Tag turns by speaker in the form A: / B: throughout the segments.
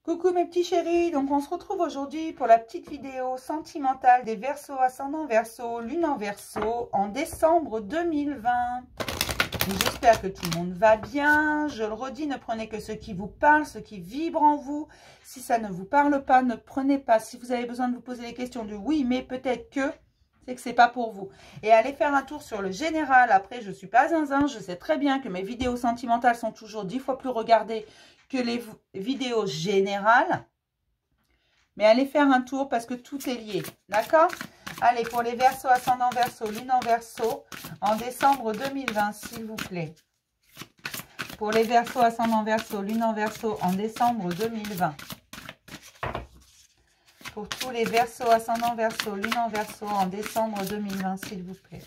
A: Coucou mes petits chéris, donc on se retrouve aujourd'hui pour la petite vidéo sentimentale des Verseaux, ascendant Verseau, lune en Verseau en décembre 2020. J'espère que tout le monde va bien. Je le redis, ne prenez que ce qui vous parle, ce qui vibre en vous. Si ça ne vous parle pas, ne prenez pas. Si vous avez besoin de vous poser les questions de oui, mais peut-être que, c'est que c'est pas pour vous. Et allez faire un tour sur le général. Après, je suis pas zinzin. Je sais très bien que mes vidéos sentimentales sont toujours 10 fois plus regardées que les vidéos générales. Mais allez faire un tour parce que tout est lié. D'accord? Allez, pour les Verseaux, ascendant Verseau, lune en Verseau, en décembre 2020, s'il vous plaît. Pour les Verseaux, ascendant Verseau, lune en Verseau, en décembre 2020. Pour tous les Verseaux, ascendant Verseau, lune en Verseau, en décembre 2020, s'il vous plaît.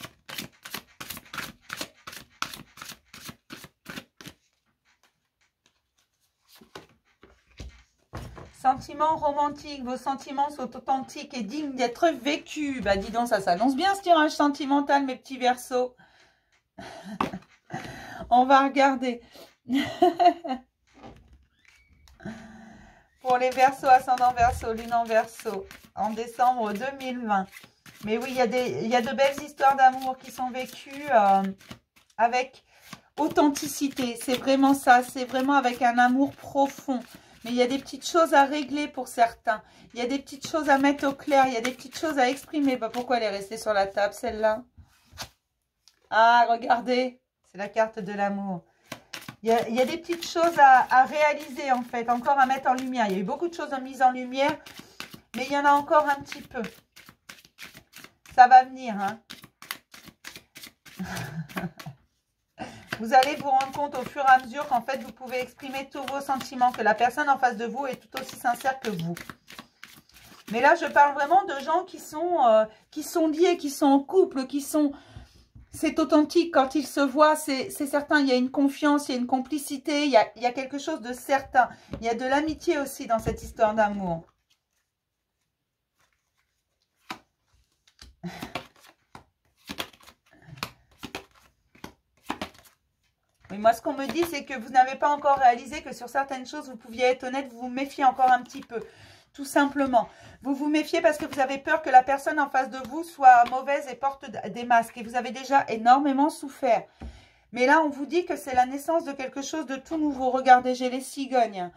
A: Sentiments romantiques, vos sentiments sont authentiques et dignes d'être vécus. Bah dis donc, ça s'annonce bien ce tirage sentimental, mes petits Verseaux. On va regarder. Pour les Verseaux, ascendant Verseau, lune en Verseau, en décembre 2020. Mais oui, il y a de belles histoires d'amour qui sont vécues avec authenticité. C'est vraiment ça, c'est vraiment avec un amour profond. Mais il y a des petites choses à régler pour certains. Il y a des petites choses à mettre au clair. Il y a des petites choses à exprimer. Bah, pourquoi elle est restée sur la table, celle-là? Ah, regardez. C'est la carte de l'amour. Il y a des petites choses à réaliser, en fait. Encore à mettre en lumière. Il y a eu beaucoup de choses mises en lumière. Mais il y en a encore un petit peu. Ça va venir, hein. Vous allez vous rendre compte au fur et à mesure qu'en fait, vous pouvez exprimer tous vos sentiments, que la personne en face de vous est tout aussi sincère que vous. Mais là, je parle vraiment de gens qui sont liés, qui sont en couple, qui sont... C'est authentique quand ils se voient, c'est certain. Il y a une confiance, il y a une complicité, il y a quelque chose de certain. Il y a de l'amitié aussi dans cette histoire d'amour. Oui, moi, ce qu'on me dit, c'est que vous n'avez pas encore réalisé que sur certaines choses, vous pouviez être honnête, vous vous méfiez encore un petit peu. Tout simplement. Vous vous méfiez parce que vous avez peur que la personne en face de vous soit mauvaise et porte des masques. Et vous avez déjà énormément souffert. Mais là, on vous dit que c'est la naissance de quelque chose de tout nouveau. Regardez, j'ai les cigognes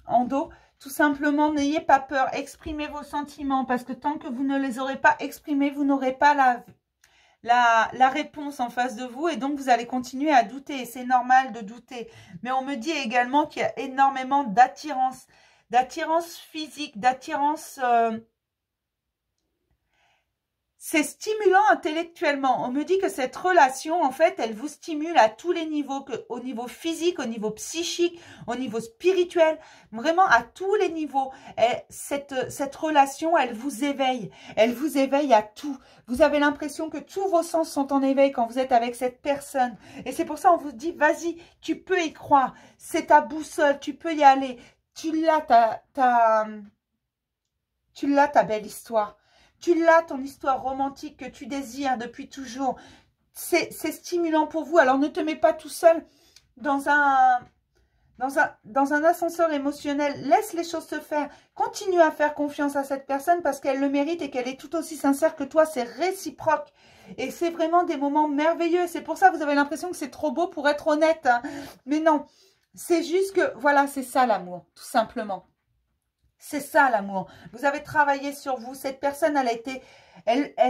A: en dos. Tout simplement, n'ayez pas peur. Exprimez vos sentiments parce que tant que vous ne les aurez pas exprimés, vous n'aurez pas la réponse en face de vous et donc vous allez continuer à douter et c'est normal de douter. Mais on me dit également qu'il y a énormément d'attirance physique, d'attirance... c'est stimulant intellectuellement. On me dit que cette relation, en fait, elle vous stimule à tous les niveaux, au niveau physique, au niveau psychique, au niveau spirituel, vraiment à tous les niveaux. Et cette relation, elle vous éveille à tout. Vous avez l'impression que tous vos sens sont en éveil quand vous êtes avec cette personne. Et c'est pour ça qu'on vous dit, vas-y, tu peux y croire. C'est ta boussole, tu peux y aller. Tu l'as, ta belle histoire. Tu l'as, ton histoire romantique que tu désires depuis toujours. C'est stimulant pour vous. Alors, ne te mets pas tout seul dans un ascenseur émotionnel. Laisse les choses se faire. Continue à faire confiance à cette personne parce qu'elle le mérite et qu'elle est tout aussi sincère que toi. C'est réciproque. Et c'est vraiment des moments merveilleux. C'est pour ça que vous avez l'impression que c'est trop beau pour être honnête. Hein. Mais non, c'est juste que, voilà, c'est ça l'amour, tout simplement. C'est ça l'amour. Vous avez travaillé sur vous. Cette personne, elle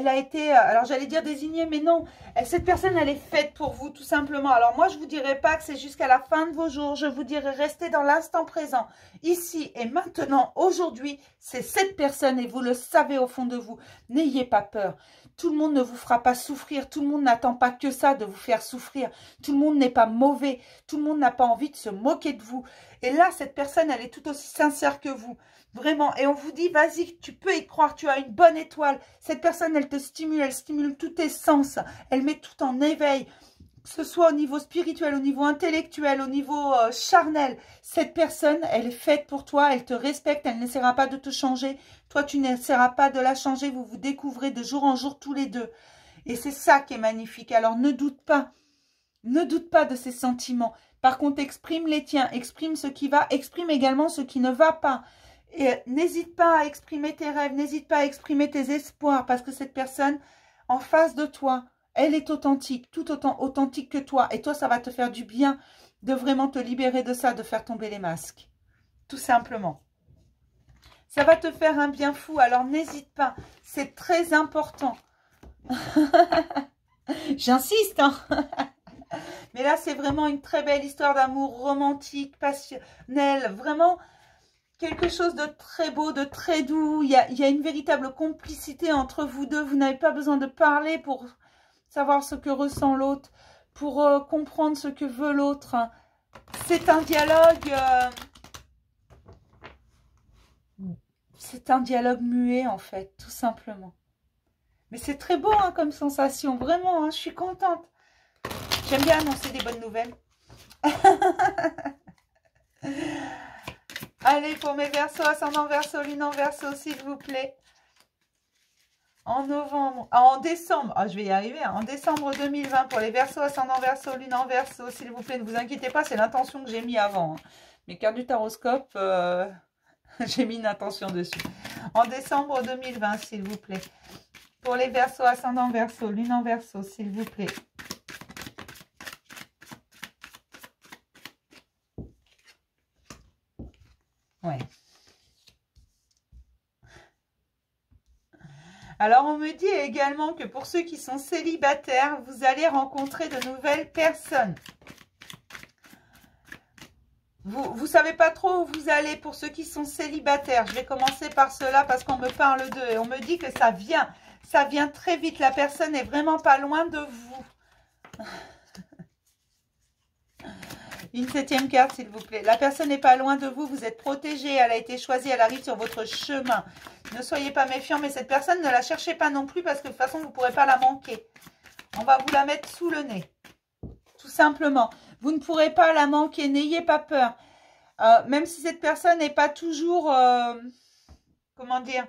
A: a été, alors j'allais dire désignée, mais non. Cette personne, elle est faite pour vous, tout simplement. Alors moi, je vous dirais pas que c'est jusqu'à la fin de vos jours. Je vous dirais restez dans l'instant présent. Ici et maintenant, aujourd'hui, c'est cette personne et vous le savez au fond de vous. N'ayez pas peur. Tout le monde ne vous fera pas souffrir. Tout le monde n'attend pas que ça de vous faire souffrir. Tout le monde n'est pas mauvais. Tout le monde n'a pas envie de se moquer de vous. Et là, cette personne, elle est tout aussi sincère que vous. Vraiment. Et on vous dit, vas-y, tu peux y croire. Tu as une bonne étoile. Cette personne, elle te stimule. Elle stimule tous tes sens. Elle met tout en éveil. Que ce soit au niveau spirituel, au niveau intellectuel, au niveau charnel. Cette personne, elle est faite pour toi. Elle te respecte. Elle n'essaiera pas de te changer. Toi, tu n'essaieras pas de la changer. Vous vous découvrez de jour en jour tous les deux. Et c'est ça qui est magnifique. Alors, ne doute pas. Ne doute pas de ces sentiments. Par contre, exprime les tiens, exprime ce qui va, exprime également ce qui ne va pas. Et n'hésite pas à exprimer tes rêves, n'hésite pas à exprimer tes espoirs, parce que cette personne en face de toi, elle est authentique, tout autant authentique que toi. Et toi, ça va te faire du bien de vraiment te libérer de ça, de faire tomber les masques. Tout simplement. Ça va te faire un bien fou, alors n'hésite pas. C'est très important. J'insiste, hein. Mais là, c'est vraiment une très belle histoire d'amour romantique, passionnel. Vraiment quelque chose de très beau, de très doux. Il y a une véritable complicité entre vous deux. Vous n'avez pas besoin de parler pour savoir ce que ressent l'autre, pour comprendre ce que veut l'autre. C'est un dialogue... c'est un dialogue muet, en fait, tout simplement. Mais c'est très beau hein, comme sensation, vraiment, hein, je suis contente. J'aime bien annoncer des bonnes nouvelles. Allez, pour mes Verseaux, ascendant Verseau, lune en Verseau, s'il vous plaît. En novembre, en décembre, je vais y arriver, hein, en décembre 2020, pour les Verseaux, ascendant Verseau, lune en Verseau, s'il vous plaît, ne vous inquiétez pas, c'est l'intention que j'ai mis avant. Hein. Mes cartes du taroscope, j'ai mis une intention dessus. En décembre 2020, s'il vous plaît. Pour les Verseaux, ascendant Verseau, lune en Verseau, s'il vous plaît. Ouais. Alors, on me dit également que pour ceux qui sont célibataires, vous allez rencontrer de nouvelles personnes. Vous savez pas trop où vous allez pour ceux qui sont célibataires. Je vais commencer par cela parce qu'on me parle d'eux et on me dit que ça vient très vite. La personne est vraiment pas loin de vous. Une 7e carte, s'il vous plaît. La personne n'est pas loin de vous, vous êtes protégé, elle a été choisie, elle arrive sur votre chemin. Ne soyez pas méfiants, mais cette personne, ne la cherchez pas non plus parce que de toute façon, vous ne pourrez pas la manquer. On va vous la mettre sous le nez. Tout simplement. Vous ne pourrez pas la manquer, n'ayez pas peur. Même si cette personne n'est pas toujours... comment dire?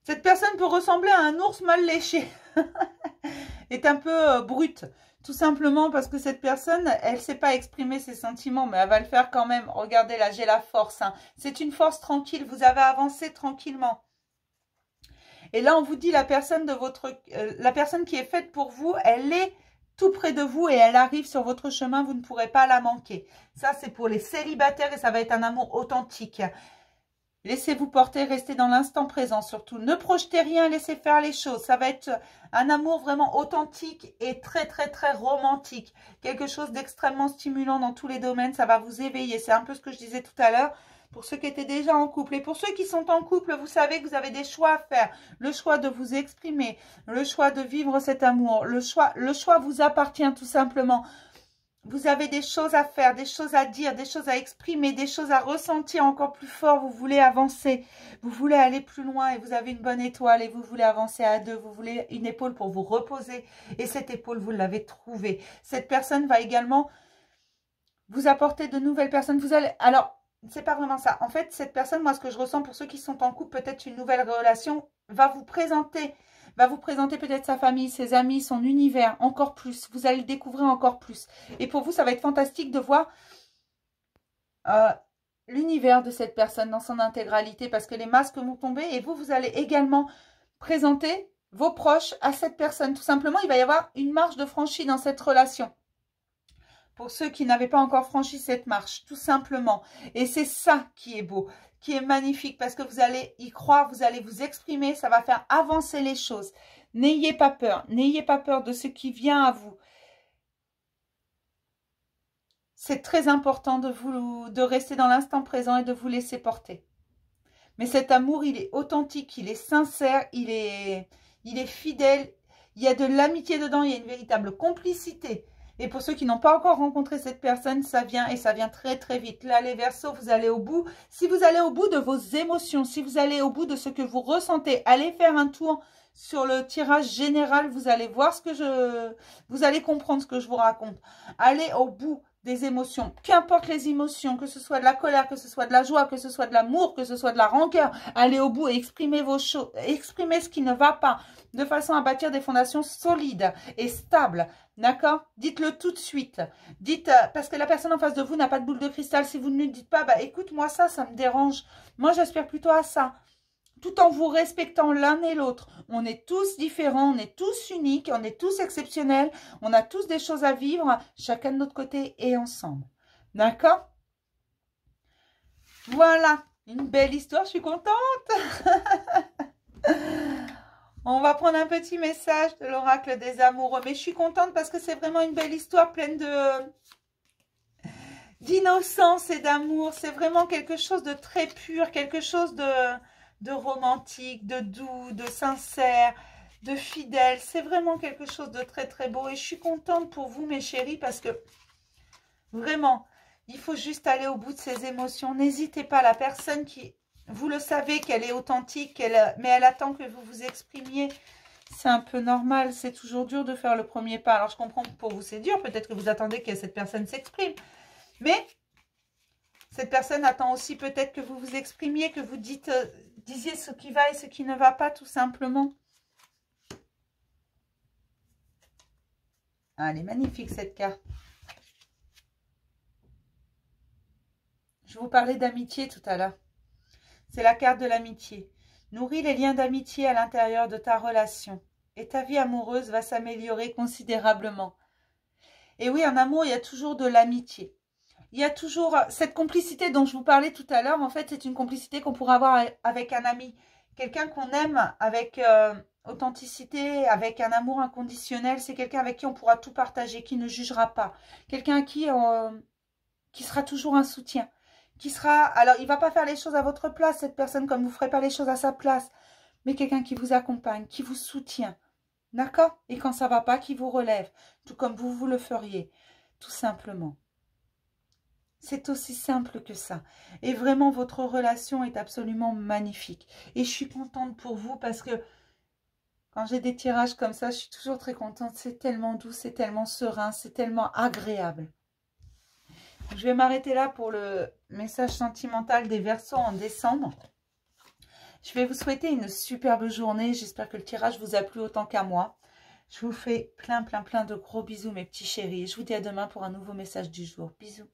A: Cette personne peut ressembler à un ours mal léché. Est un peu brute. Tout simplement parce que cette personne, elle ne sait pas exprimer ses sentiments, mais elle va le faire quand même. Regardez là, j'ai la force. Hein. C'est une force tranquille. Vous avez avancé tranquillement. Et là, on vous dit la personne qui est faite pour vous, elle est tout près de vous et elle arrive sur votre chemin. Vous ne pourrez pas la manquer. Ça, c'est pour les célibataires et ça va être un amour authentique. Laissez-vous porter, restez dans l'instant présent surtout. Ne projetez rien, laissez faire les choses. Ça va être un amour vraiment authentique et très, très, très romantique. Quelque chose d'extrêmement stimulant dans tous les domaines. Ça va vous éveiller. C'est un peu ce que je disais tout à l'heure pour ceux qui étaient déjà en couple. Et pour ceux qui sont en couple, vous savez que vous avez des choix à faire. Le choix de vous exprimer, le choix de vivre cet amour. Le choix vous appartient tout simplement. Vous avez des choses à faire, des choses à dire, des choses à exprimer, des choses à ressentir encore plus fort. Vous voulez avancer, vous voulez aller plus loin et vous avez une bonne étoile et vous voulez avancer à deux. Vous voulez une épaule pour vous reposer et cette épaule, vous l'avez trouvée. Cette personne va également vous apporter de nouvelles personnes. Vous allez... Alors, c'est pas vraiment ça. En fait, cette personne, moi, ce que je ressens pour ceux qui sont en couple, peut-être une nouvelle relation, va vous présenter peut-être sa famille, ses amis, son univers, encore plus. Vous allez le découvrir encore plus. Et pour vous, ça va être fantastique de voir l'univers de cette personne dans son intégralité parce que les masques vont tomber et vous allez également présenter vos proches à cette personne. Tout simplement, il va y avoir une marche de franchie dans cette relation. Pour ceux qui n'avaient pas encore franchi cette marche, tout simplement. Et c'est ça qui est beau, qui est magnifique, parce que vous allez y croire, vous allez vous exprimer, ça va faire avancer les choses. N'ayez pas peur de ce qui vient à vous. C'est très important de rester dans l'instant présent et de vous laisser porter. Mais cet amour, il est authentique, il est sincère, il est fidèle, il y a de l'amitié dedans, il y a une véritable complicité. Et pour ceux qui n'ont pas encore rencontré cette personne, ça vient et ça vient très très vite. Là, les Verseaux, vous allez au bout. Si vous allez au bout de vos émotions, si vous allez au bout de ce que vous ressentez, allez faire un tour sur le tirage général. Vous allez voir vous allez comprendre ce que je vous raconte. Allez au bout des émotions, qu'importe les émotions, que ce soit de la colère, que ce soit de la joie, que ce soit de l'amour, que ce soit de la rancœur, allez au bout et exprimez vos choses, exprimez ce qui ne va pas, de façon à bâtir des fondations solides et stables, d'accord? Dites-le tout de suite, dites, parce que la personne en face de vous n'a pas de boule de cristal, si vous ne lui dites pas, bah écoute, moi ça me dérange, moi j'aspire plutôt à ça, tout en vous respectant l'un et l'autre. On est tous différents, on est tous uniques, on est tous exceptionnels, on a tous des choses à vivre, chacun de notre côté et ensemble. D'accord? Voilà, une belle histoire, je suis contente. On va prendre un petit message de l'oracle des amoureux, mais je suis contente parce que c'est vraiment une belle histoire pleine d'innocence et d'amour. C'est vraiment quelque chose de très pur, quelque chose de romantique, de doux, de sincère, de fidèle. C'est vraiment quelque chose de très très beau et je suis contente pour vous mes chéris parce que vraiment, il faut juste aller au bout de ses émotions. N'hésitez pas, la personne qui, vous le savez qu'elle est authentique, mais elle attend que vous vous exprimiez. C'est un peu normal, c'est toujours dur de faire le premier pas. Alors je comprends que pour vous c'est dur, peut-être que vous attendez que cette personne s'exprime, mais cette personne attend aussi peut-être que vous vous exprimiez, que vous disiez ce qui va et ce qui ne va pas, tout simplement. Ah, elle est magnifique, cette carte. Je vous parlais d'amitié tout à l'heure. C'est la carte de l'amitié. Nourris les liens d'amitié à l'intérieur de ta relation. Et ta vie amoureuse va s'améliorer considérablement. Et oui, en amour, il y a toujours de l'amitié. Il y a toujours cette complicité dont je vous parlais tout à l'heure. En fait, c'est une complicité qu'on pourra avoir avec un ami. Quelqu'un qu'on aime avec authenticité, avec un amour inconditionnel. C'est quelqu'un avec qui on pourra tout partager, qui ne jugera pas. Quelqu'un qui sera toujours un soutien. Alors, il ne va pas faire les choses à votre place, cette personne, comme vous ne ferez pas les choses à sa place. Mais quelqu'un qui vous accompagne, qui vous soutient. D'accord? Et quand ça ne va pas, qui vous relève. Tout comme vous le feriez. Tout simplement. C'est aussi simple que ça. Et vraiment, votre relation est absolument magnifique. Et je suis contente pour vous parce que quand j'ai des tirages comme ça, je suis toujours très contente. C'est tellement doux, c'est tellement serein, c'est tellement agréable. Je vais m'arrêter là pour le message sentimental des Verseaux en décembre. Je vais vous souhaiter une superbe journée. J'espère que le tirage vous a plu autant qu'à moi. Je vous fais plein de gros bisous, mes petits chéris. Je vous dis à demain pour un nouveau message du jour. Bisous.